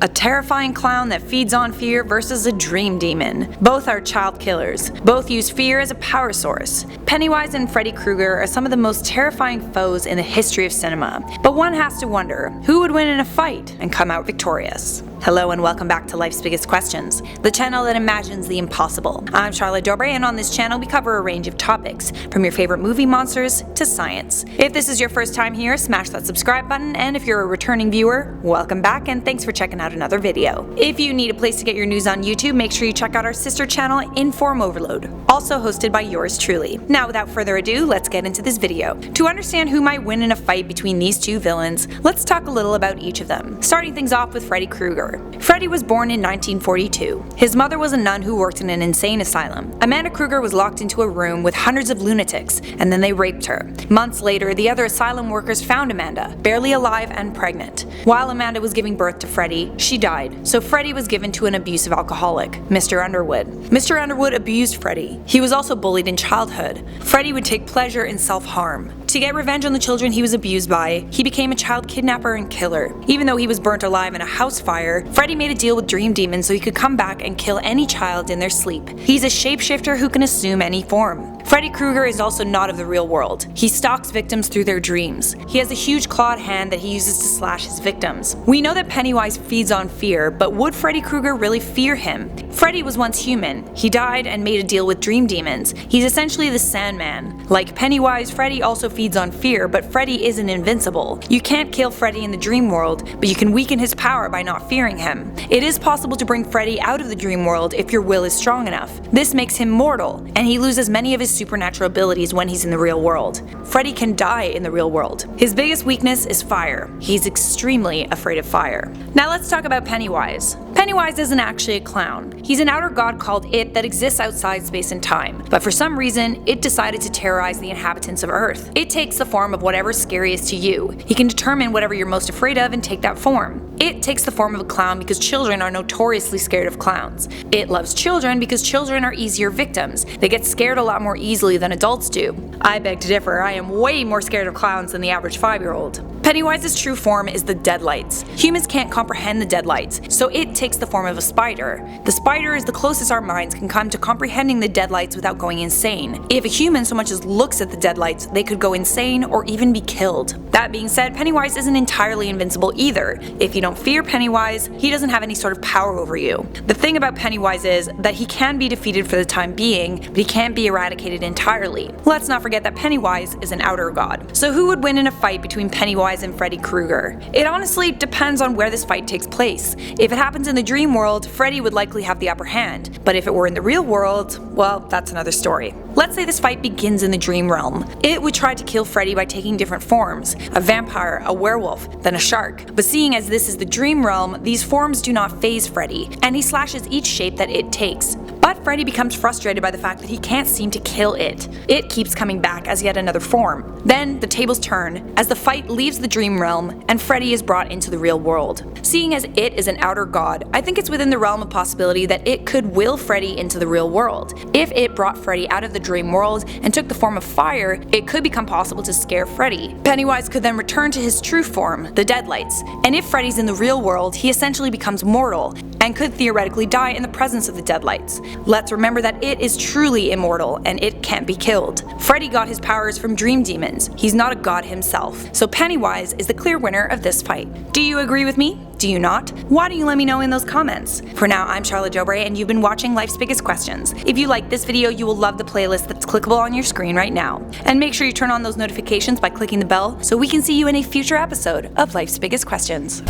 A terrifying clown that feeds on fear versus a dream demon. Both are child killers. Both use fear as a power source. Pennywise and Freddy Krueger are some of the most terrifying foes in the history of cinema. But one has to wonder, who would win in a fight and come out victorious? Hello and welcome back to Life's Biggest Questions, the channel that imagines the impossible. I'm Charlotte Dobre, and on this channel we cover a range of topics, from your favorite movie monsters to science. If this is your first time here, smash that subscribe button, and if you're a returning viewer, welcome back and thanks for checking out another video. If you need a place to get your news on YouTube, make sure you check out our sister channel, Inform Overload, also hosted by yours truly. Now without further ado, let's get into this video. To understand who might win in a fight between these two villains, let's talk a little about each of them, starting things off with Freddy Krueger. Freddy was born in 1942. His mother was a nun who worked in an insane asylum. Amanda Krueger was locked into a room with hundreds of lunatics, and then they raped her. Months later, the other asylum workers found Amanda, barely alive and pregnant. While Amanda was giving birth to Freddy, she died, so Freddy was given to an abusive alcoholic, Mr. Underwood. Mr. Underwood abused Freddy. He was also bullied in childhood. Freddy would take pleasure in self-harm. To get revenge on the children he was abused by, he became a child kidnapper and killer. Even though he was burnt alive in a house fire, Freddy made a deal with dream demons so he could come back and kill any child in their sleep. He's a shapeshifter who can assume any form. Freddy Krueger is also not of the real world. He stalks victims through their dreams. He has a huge clawed hand that he uses to slash his victims. We know that Pennywise feeds on fear, but would Freddy Krueger really fear him? Freddy was once human. He died and made a deal with dream demons. He's essentially the Sandman. Like Pennywise, Freddy also feeds on fear, but Freddy isn't invincible. You can't kill Freddy in the dream world, but you can weaken his power by not fearing him. It is possible to bring Freddy out of the dream world if your will is strong enough. This makes him mortal, and he loses many of his supernatural abilities when he's in the real world. Freddy can die in the real world. His biggest weakness is fire. He's extremely afraid of fire. Now let's talk about Pennywise. Pennywise isn't actually a clown. He's an outer god called It that exists outside space and time, but for some reason, It decided to terrorize the inhabitants of Earth. It takes the form of whatever's scariest to you. He can determine whatever you're most afraid of and take that form. It takes the form of a clown because children are notoriously scared of clowns. It loves children because children are easier victims. They get scared a lot more easily than adults do. I beg to differ. I am way more scared of clowns than the average 5-year-old. Pennywise's true form is the deadlights. Humans can't comprehend the deadlights, so it takes the form of a spider. The spider is the closest our minds can come to comprehending the deadlights without going insane. If a human so much as looks at the deadlights, they could go insane or even be killed. That being said, Pennywise isn't entirely invincible either. If you don't fear Pennywise, he doesn't have any sort of power over you. The thing about Pennywise is that he can be defeated for the time being, but he can't be eradicated entirely. Let's not forget that Pennywise is an outer god. So who would win in a fight between Pennywise and Freddy Krueger? It honestly depends on where this fight takes place. If it happens in the dream world, Freddy would likely have the upper hand, but if it were in the real world, well, that's another story. Let's say this fight begins in the dream realm. It would try to kill Freddy by taking different forms: a vampire, a werewolf, then a shark. But seeing as this is the dream realm, these forms do not faze Freddy, and he slashes each shape that it takes. But Freddy becomes frustrated by the fact that he can't seem to kill it. It keeps coming back as yet another form. Then the tables turn as the fight leaves the dream realm and Freddy is brought into the real world. Seeing as It is an outer god, I think it's within the realm of possibility that it could will Freddy into the real world. If it brought Freddy out of the dream world and took the form of fire, it could become possible to scare Freddy. Pennywise could then return to his true form, the deadlights, and if Freddy's in the real world, he essentially becomes mortal and could theoretically die in the presence of the deadlights. Let's remember that It is truly immortal and it can't be killed. Freddy got his powers from dream demons. He's not a god himself. So Pennywise is the clear winner of this fight. Do you agree with me? Do you not? Why don't you let me know in those comments? For now, I'm Charlotte Dobre and you've been watching Life's Biggest Questions. If you like this video, you will love the playlist that's clickable on your screen right now. And make sure you turn on those notifications by clicking the bell so we can see you in a future episode of Life's Biggest Questions.